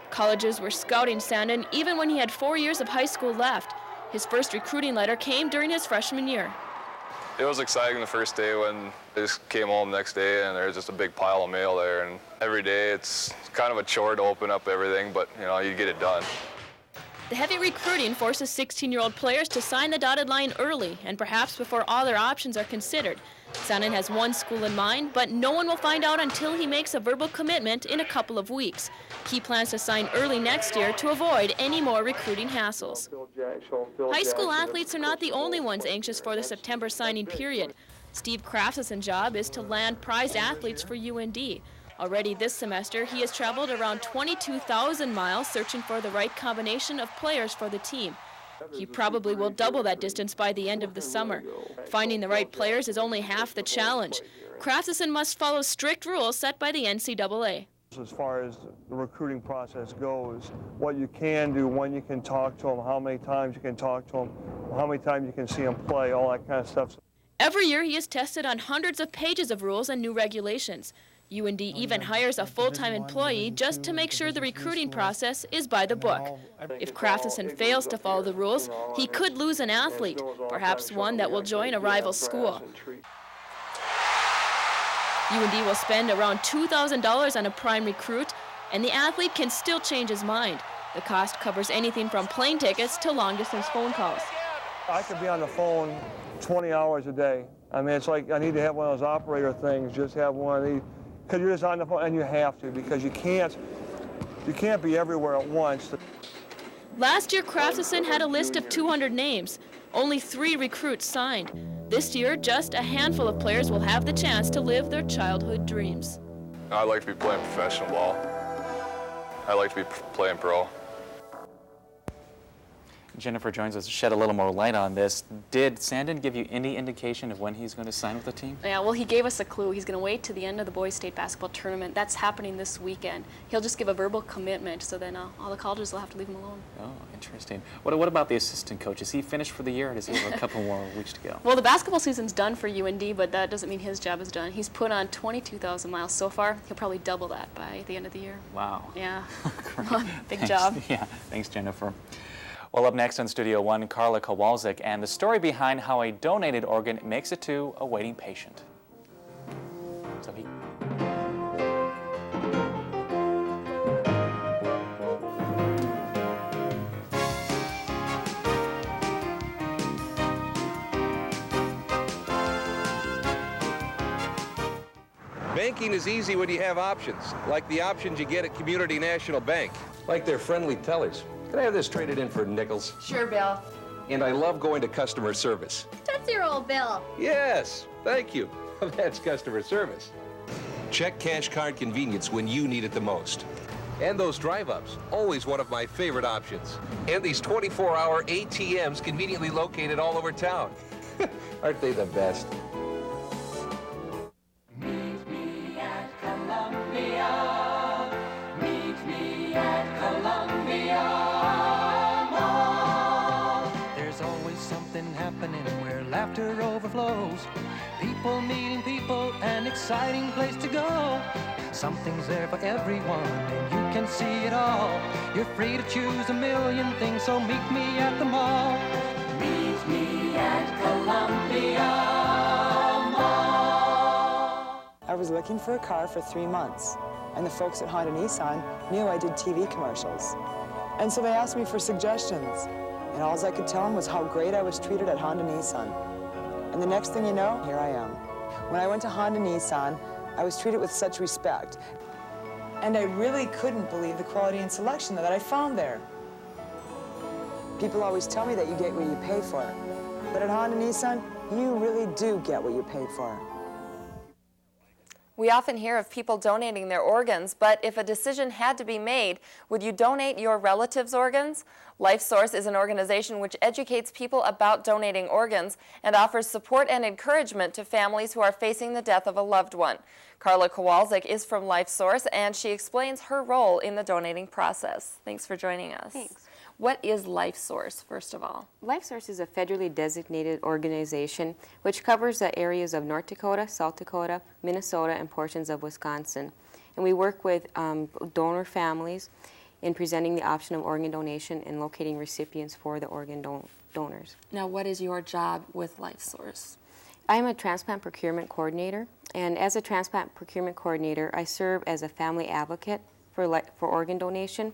Colleges were scouting Sandin even when he had 4 years of high school left. His first recruiting letter came during his freshman year. It was exciting the first day when I just came home the next day and there was just a big pile of mail there, and every day it's kind of a chore to open up everything, but you know, you get it done. The heavy recruiting forces 16-year-old players to sign the dotted line early and perhaps before all their options are considered. Sandin has one school in mind, but no one will find out until he makes a verbal commitment in a couple of weeks. He plans to sign early next year to avoid any more recruiting hassles. High school athletes are not the only ones anxious for the September signing period. Steve Krafts's job is to land prized athletes for UND. Already this semester, he has traveled around 22,000 miles searching for the right combination of players for the team. He probably will double that distance by the end of the summer. Finding the right players is only half the challenge. Krafts must follow strict rules set by the NCAA. As far as the recruiting process goes, what you can do, when you can talk to them, how many times you can talk to them, how many times you can see them play, all that kind of stuff. Every year he is tested on hundreds of pages of rules and new regulations. UND even hires a full-time employee just to make sure the recruiting process is by the book. If Craftsman fails to follow the rules, he could lose an athlete, perhaps one that will join a rival school. UND will spend around $2,000 on a prime recruit, and the athlete can still change his mind. The cost covers anything from plane tickets to long-distance phone calls. I could be on the phone 20 hours a day. I mean, it's like I need to have one of those operator things, just have one of these, because you're just on the phone, and you have to, because you can't be everywhere at once. Last year, Craftsman had a list of 200 names. Only 3 recruits signed. This year, just a handful of players will have the chance to live their childhood dreams. I'd like to be playing professional ball. I'd like to be playing pro. Jennifer joins us to shed a little more light on this. Did Sandin give you any indication of when he's going to sign with the team? Yeah, well, he gave us a clue. He's going to wait to the end of the boys' state basketball tournament. That's happening this weekend. He'll just give a verbal commitment, so then all the colleges will have to leave him alone. Oh, interesting. What about the assistant coach? Is he finished for the year, or does he have a couple more weeks to go? Well, the basketball season's done for UND, but that doesn't mean his job is done. He's put on 22,000 miles so far. He'll probably double that by the end of the year. Wow. Yeah. Big Thanks. job. Yeah, thanks, Jennifer. Well, up next on Studio One, Karla Kowalczik and the story behind how a donated organ makes it to a waiting patient. Banking is easy when you have options, like the options you get at Community National Bank. Like their friendly tellers. Can I have this traded in for nickels? Sure, Bill. And I love going to customer service. That's your old Bill. Yes, thank you. That's customer service. Check cash card convenience when you need it the most. And those drive-ups, always one of my favorite options. And these 24-hour ATMs conveniently located all over town. Aren't they the best? Laughter overflows, people meeting people, an exciting place to go. Something's there for everyone, and you can see it all. You're free to choose a million things, so meet me at the mall. Meet me at Columbia Mall. I was looking for a car for 3 months, and the folks at Honda Nissan knew I did TV commercials. And so they asked me for suggestions. And all I could tell them was how great I was treated at Honda Nissan. And the next thing you know, here I am. When I went to Honda Nissan, I was treated with such respect. And I really couldn't believe the quality and selection that I found there. People always tell me that you get what you pay for. But at Honda Nissan, you really do get what you pay for. We often hear of people donating their organs, but if a decision had to be made, would you donate your relatives' organs? LifeSource is an organization which educates people about donating organs and offers support and encouragement to families who are facing the death of a loved one. Karla Kowalczik is from LifeSource, and she explains her role in the donating process. Thanks for joining us. Thanks. What is LifeSource, first of all? LifeSource is a federally designated organization which covers the areas of North Dakota, South Dakota, Minnesota, and portions of Wisconsin. And we work with donor families in presenting the option of organ donation and locating recipients for the organ donors. Now, what is your job with LifeSource? I am a transplant procurement coordinator, and as a transplant procurement coordinator, I serve as a family advocate for organ donation,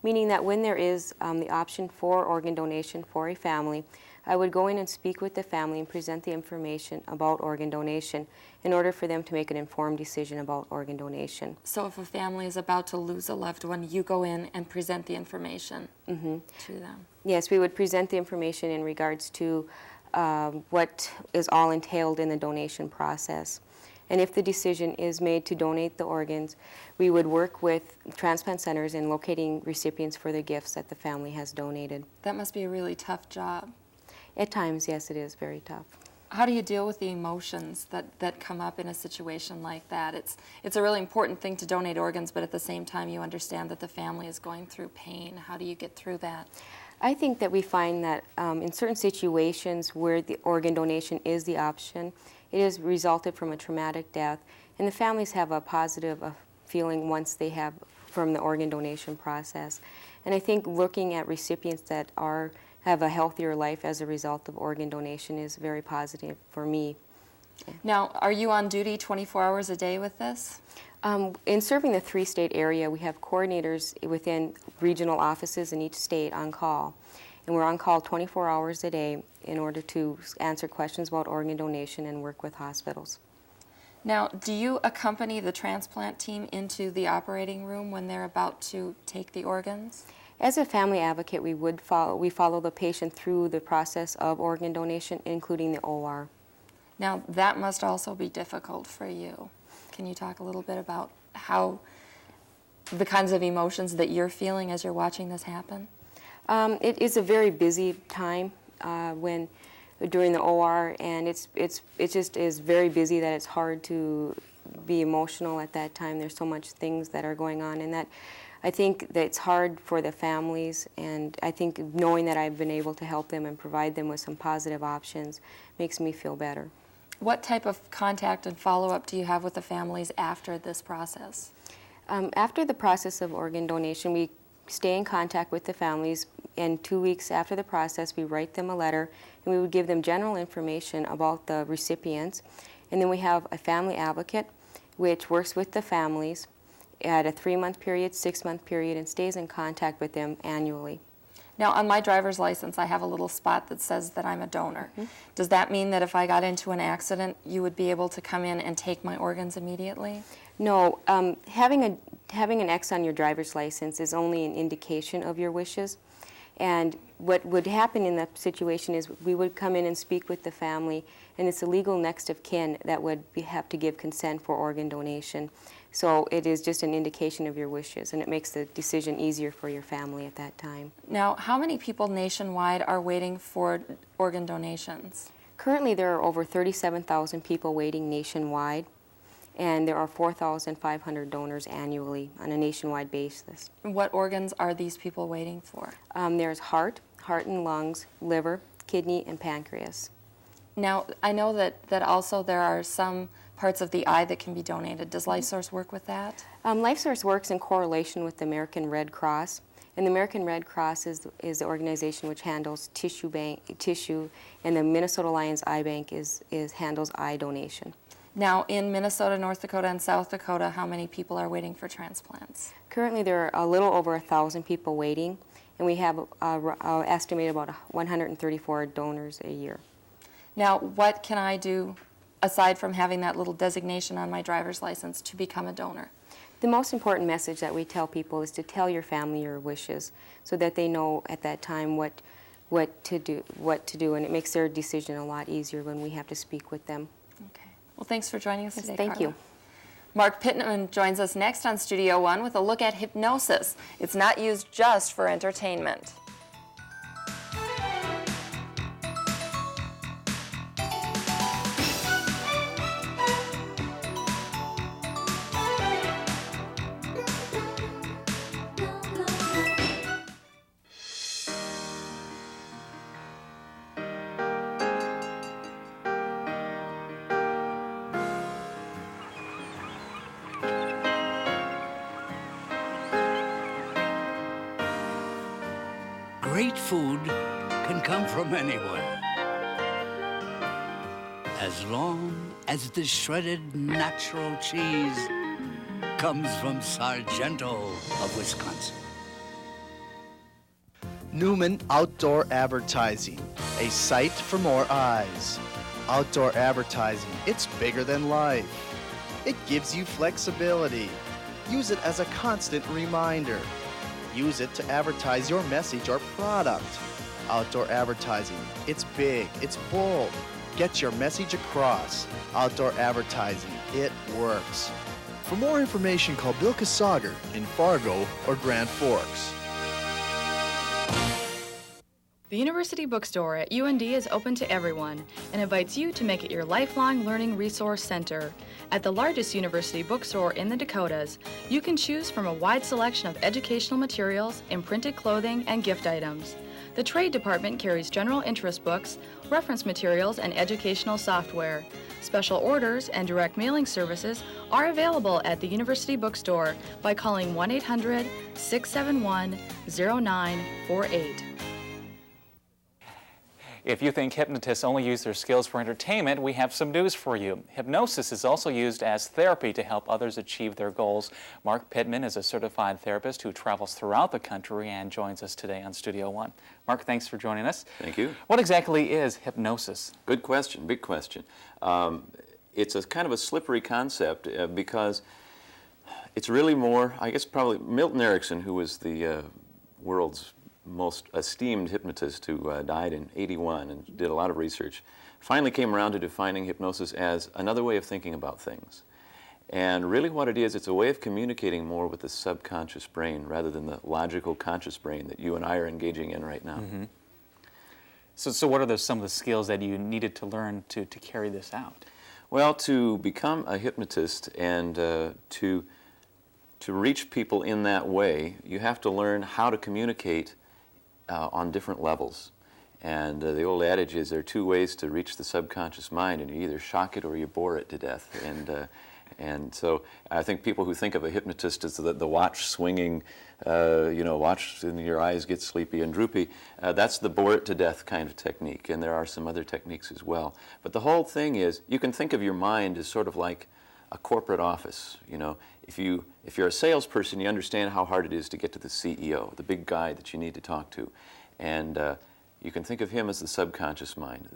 meaning that when there is the option for organ donation for a family, I would go in and speak with the family and present the information about organ donation in order for them to make an informed decision about organ donation. So if a family is about to lose a loved one, you go in and present the information to them? Yes, we would present the information in regards to what is all entailed in the donation process. And if the decision is made to donate the organs, we would work with transplant centers in locating recipients for the gifts that the family has donated. That must be a really tough job. At times, yes, it is very tough. How do you deal with the emotions that come up in a situation like that? It's a really important thing to donate organs, but at the same time you understand that the family is going through pain. How do you get through that? I think that we find that in certain situations where the organ donation is the option, it has resulted from a traumatic death, and the families have a positive feeling once they have from the organ donation process. And I think looking at recipients that have a healthier life as a result of organ donation is very positive for me. Now, are you on duty 24 hours a day with this? In serving the 3-state area, we have coordinators within regional offices in each state on call. And we're on call 24 hours a day in order to answer questions about organ donation and work with hospitals. Now, do you accompany the transplant team into the operating room when they're about to take the organs? As a family advocate, we follow the patient through the process of organ donation, including the OR. Now, that must also be difficult for you. Can you talk a little bit about how the kinds of emotions that you're feeling as you're watching this happen? It is a very busy time during the OR, and it just is very busy that it's hard to be emotional at that time. There's so much things that are going on, and that I think that it's hard for the families, and I think knowing that I've been able to help them and provide them with some positive options makes me feel better. What type of contact and follow-up do you have with the families after this process? After the process of organ donation, we stay in contact with the families, and 2 weeks after the process, we write them a letter, and we would give them general information about the recipients. And then we have a family advocate, which works with the families at a 3-month period, 6-month period, and stays in contact with them annually. Now, on my driver's license, I have a little spot that says that I'm a donor. Does that mean that if I got into an accident, you would be able to come in and take my organs immediately? No, having an X on your driver's license is only an indication of your wishes. And what would happen in that situation is we would come in and speak with the family, and it's a legal next of kin that would have to give consent for organ donation. So it is just an indication of your wishes, and it makes the decision easier for your family at that time. Now, how many people nationwide are waiting for organ donations? Currently, there are over 37,000 people waiting nationwide, and there are 4,500 donors annually on a nationwide basis. What organs are these people waiting for? There's heart and lungs, liver, kidney, and pancreas. Now, I know that also there are some parts of the eye that can be donated. Does LifeSource work with that? LifeSource works in correlation with the American Red Cross. And the American Red Cross is the organization which handles tissue, and the Minnesota Lions Eye Bank handles eye donation. Now, in Minnesota, North Dakota, and South Dakota, how many people are waiting for transplants? Currently, there are a little over 1,000 people waiting, and we have estimated about 134 donors a year. Now, what can I do, aside from having that little designation on my driver's license, to become a donor? The most important message that we tell people is to tell your family your wishes, so that they know at that time what to do, and it makes their decision a lot easier when we have to speak with them. Okay. Well, thanks for joining us today, Thank Karla. you. Mark Pittman joins us next on Studio One with a look at hypnosis. It's not used just for entertainment. Great food can come from anyone, as long as the shredded natural cheese comes from Sargento of Wisconsin. Newman Outdoor Advertising, a sight for more eyes. Outdoor advertising, it's bigger than life. It gives you flexibility. Use it as a constant reminder. Use it to advertise your message or product. Outdoor advertising, it's big, it's bold. Get your message across. Outdoor advertising, it works. For more information, call Bill Kasager in Fargo or Grand Forks. The University Bookstore at UND is open to everyone and invites you to make it your lifelong learning resource center. At the largest university bookstore in the Dakotas, you can choose from a wide selection of educational materials, imprinted clothing, and gift items. The trade department carries general interest books, reference materials, and educational software. Special orders and direct mailing services are available at the University Bookstore by calling 1-800-671-0948. If you think hypnotists only use their skills for entertainment, we have some news for you. Hypnosis is also used as therapy to help others achieve their goals. Mark Pittman is a certified therapist who travels throughout the country and joins us today on Studio One. Mark, thanks for joining us. Thank you. What exactly is hypnosis? Good question, big question. It's a kind of a slippery concept because it's really more, I guess probably Milton Erickson, who was the world's most esteemed hypnotist who died in '81 and did a lot of research, finally came around to defining hypnosis as another way of thinking about things. And really what it is, it's a way of communicating more with the subconscious brain rather than the logical conscious brain that you and I are engaging in right now. Mm-hmm. So what are some of the skills that you needed to learn to carry this out? Well, to become a hypnotist and to reach people in that way, you have to learn how to communicate on different levels. And the old adage is there are two ways to reach the subconscious mind, and you either shock it or you bore it to death. And so I think people who think of a hypnotist as the watch swinging, watch and your eyes get sleepy and droopy, that's the bore it to death kind of technique. And there are some other techniques as well. But the whole thing is, you can think of your mind as sort of like a corporate office. You know, if you're a salesperson, you understand how hard it is to get to the CEO, the big guy that you need to talk to, and you can think of him as the subconscious mind.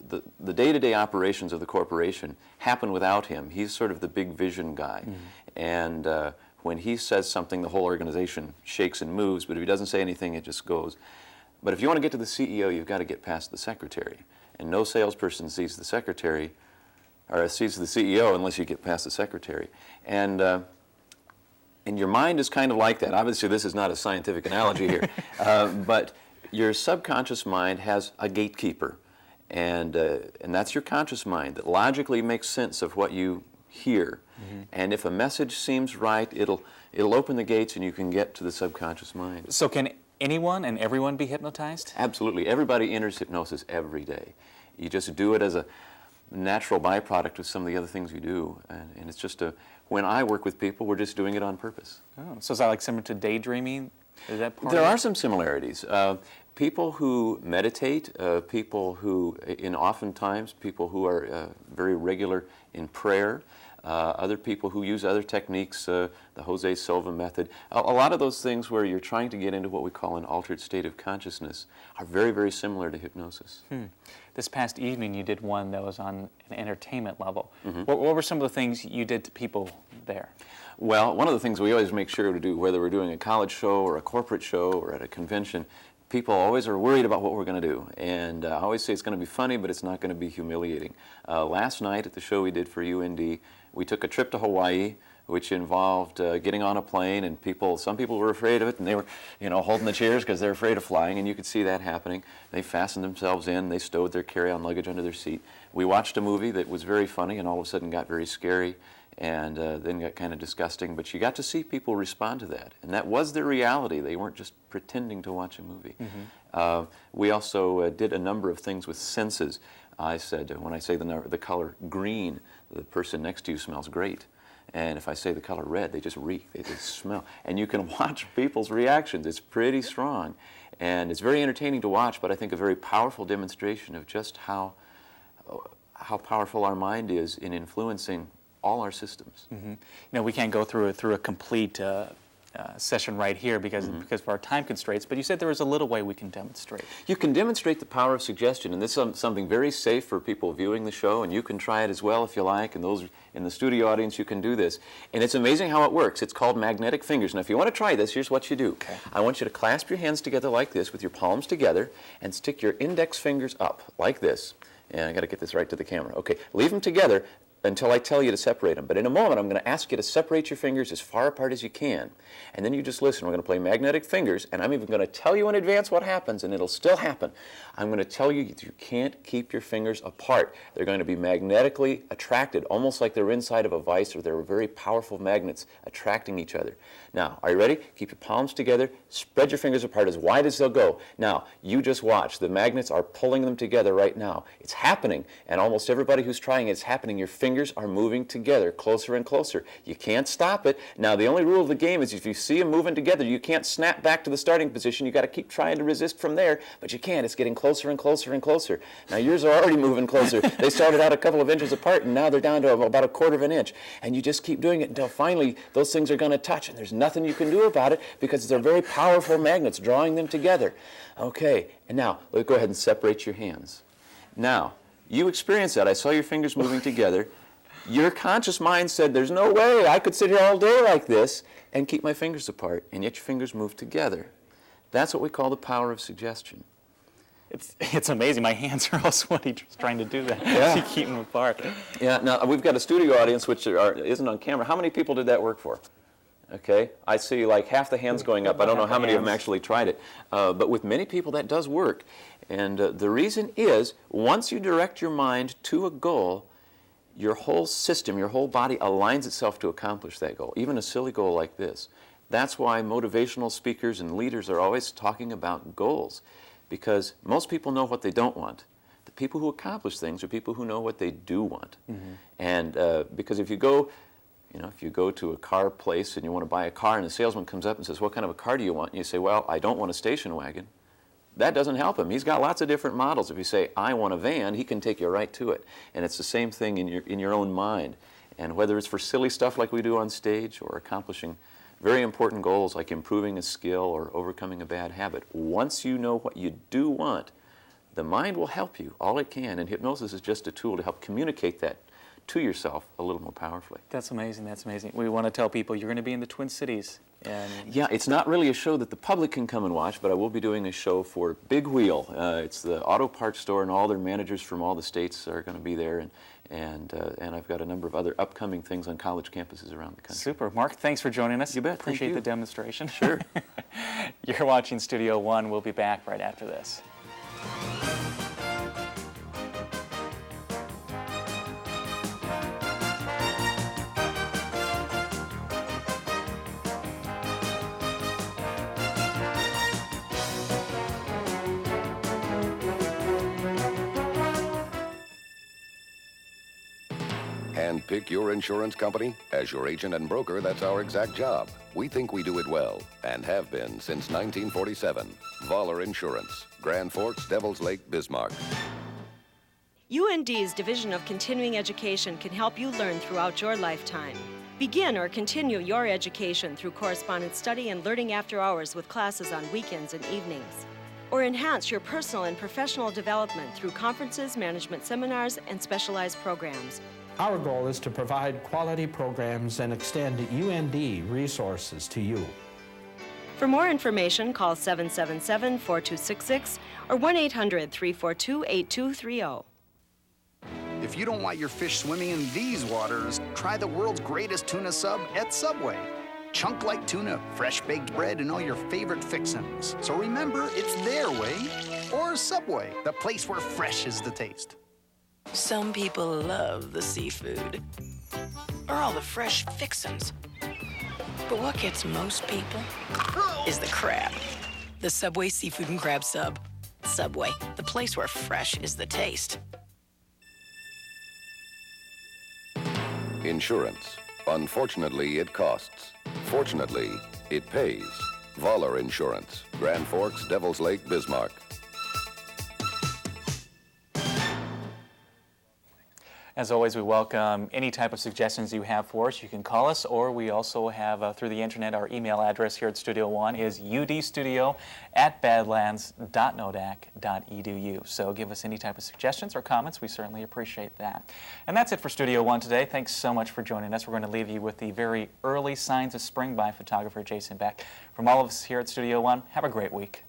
The day-to-day operations of the corporation happen without him. He's sort of the big vision guy, and when he says something, the whole organization shakes and moves. But if he doesn't say anything, it just goes. But if you want to get to the CEO, you've got to get past the secretary, and no salesperson sees the secretary or sees the CEO unless you get past the secretary. And your mind is kind of like that. Obviously, this is not a scientific analogy here, but your subconscious mind has a gatekeeper, and that's your conscious mind that logically makes sense of what you hear. Mm-hmm. And if a message seems right, it'll open the gates and you can get to the subconscious mind. So can anyone and everyone be hypnotized? Absolutely. Everybody enters hypnosis every day. You just do it as a natural byproduct of some of the other things you do, and it's just when I work with people, we're just doing it on purpose. Oh, so is that like similar to daydreaming? Is that part There are some similarities. People who meditate, people who, oftentimes, people who are very regular in prayer, other people who use other techniques, the Jose Silva method. A lot of those things where you're trying to get into what we call an altered state of consciousness are very, very similar to hypnosis. This past evening you did one that was on an entertainment level. Mm-hmm. What were some of the things you did to people there? Well, one of the things we always make sure to do, whether we're doing a college show or a corporate show or at a convention, people always are worried about what we're going to do. And I always say it's going to be funny, but it's not going to be humiliating. Last night at the show we did for UND, we took a trip to Hawaii, which involved getting on a plane, and some people were afraid of it, and they were, holding the chairs because they're afraid of flying, and you could see that happening. They fastened themselves in, they stowed their carry-on luggage under their seat. We watched a movie that was very funny and all of a sudden got very scary, and then got kind of disgusting, but you got to see people respond to that, and that was their reality. They weren't just pretending to watch a movie. Mm-hmm. We also did a number of things with senses. I said, when I say the color green, the person next to you smells great. And if I say the color red, they just reek, they just smell. And you can watch people's reactions. It's pretty strong. And it's very entertaining to watch, but I think a very powerful demonstration of just how powerful our mind is in influencing all our systems. Mm-hmm. We can't go through a complete session right here because of our time constraints, but you said there was a little way we can demonstrate. You can demonstrate the power of suggestion, and this is something very safe for people viewing the show, and you can try it as well if you like, and those in the studio audience, you can do this. And it's amazing how it works. It's called magnetic fingers. Now, if you want to try this, here's what you do. Okay. I want you to clasp your hands together like this with your palms together and stick your index fingers up like this. And I got to get this right to the camera. Okay, leave them together. until I tell you to separate them. But in a moment, I'm going to ask you to separate your fingers as far apart as you can. And then you just listen. We're going to play magnetic fingers, and I'm even going to tell you in advance what happens, and it'll still happen. I'm going to tell you you can't keep your fingers apart. They're going to be magnetically attracted, almost like they're inside of a vise, or they're very powerful magnets attracting each other. Now, are you ready? Keep your palms together. Spread your fingers apart as wide as they'll go. Now, you just watch. The magnets are pulling them together right now. It's happening, and almost everybody who's trying it's happening. Your fingers are moving together, closer and closer. You can't stop it. Now, the only rule of the game is if you see them moving together, you can't snap back to the starting position. You got to keep trying to resist from there, but you can't. It's getting closer and closer and closer. Now, yours are already moving closer. They started out a couple of inches apart, and now they're down to about a quarter of an inch. And you just keep doing it until finally those things are going to touch, and there's nothing you can do about it because they're very powerful magnets drawing them together. Okay, and now let's go ahead and separate your hands. Now, you experienced that. I saw your fingers moving together. Your conscious mind said, there's no way I could sit here all day like this and keep my fingers apart, and yet your fingers move together. That's what we call the power of suggestion. It's amazing. My hands are all sweaty just trying to do that. Yeah. To keep them apart. Yeah, now we've got a studio audience which isn't on camera. How many people did that work for? Okay, I see like half the hands going up. I don't know how many of them actually tried it. But with many people that does work. And the reason is, once you direct your mind to a goal, your whole system, your whole body aligns itself to accomplish that goal, even a silly goal like this. That's why motivational speakers and leaders are always talking about goals, because most people know what they don't want. The people who accomplish things are people who know what they do want. Mm-hmm. And because if you go to a car place and you want to buy a car and the salesman comes up and says, what kind of a car do you want? And you say, well, I don't want a station wagon. That doesn't help him. He's got lots of different models. If you say, I want a van, he can take you right to it. And it's the same thing in your own mind. And whether it's for silly stuff like we do on stage or accomplishing very important goals like improving a skill or overcoming a bad habit, once you know what you do want, the mind will help you all it can. And hypnosis is just a tool to help communicate that to yourself a little more powerfully. That's amazing. That's amazing. We want to tell people you're going to be in the Twin Cities. And yeah, it's not really a show that the public can come and watch, but I will be doing a show for Big Wheel. It's the auto parts store, and all their managers from all the states are going to be there, and I've got a number of other upcoming things on college campuses around the country. Super. Mark, thanks for joining us. You bet. Appreciate the demonstration. Sure. You're watching Studio One. We'll be back right after this. And pick your insurance company? As your agent and broker, that's our exact job. We think we do it well, and have been since 1947. Voller Insurance, Grand Forks, Devils Lake, Bismarck. UND's Division of Continuing Education can help you learn throughout your lifetime. Begin or continue your education through correspondence study and learning after hours with classes on weekends and evenings. Or enhance your personal and professional development through conferences, management seminars, and specialized programs. Our goal is to provide quality programs and extend UND resources to you. For more information, call 777-4266 or 1-800-342-8230. If you don't want your fish swimming in these waters, try the world's greatest tuna sub at Subway. Chunk-like tuna, fresh baked bread, and all your favorite fixins. So remember, it's their way or Subway, the place where fresh is the taste. Some people love the seafood, or all the fresh fixins. But what gets most people is the crab. The Subway Seafood and Crab Sub. Subway, the place where fresh is the taste. Insurance. Unfortunately, it costs. Fortunately, it pays. Voller Insurance, Grand Forks, Devils Lake, Bismarck. As always, we welcome any type of suggestions you have for us. You can call us, or we also have, through the internet, our email address here at Studio One is udstudio@badlands.nodac.edu. So give us any type of suggestions or comments. We certainly appreciate that. And that's it for Studio One today. Thanks so much for joining us. We're going to leave you with the very early signs of spring by photographer Jason Beck. From all of us here at Studio One, have a great week.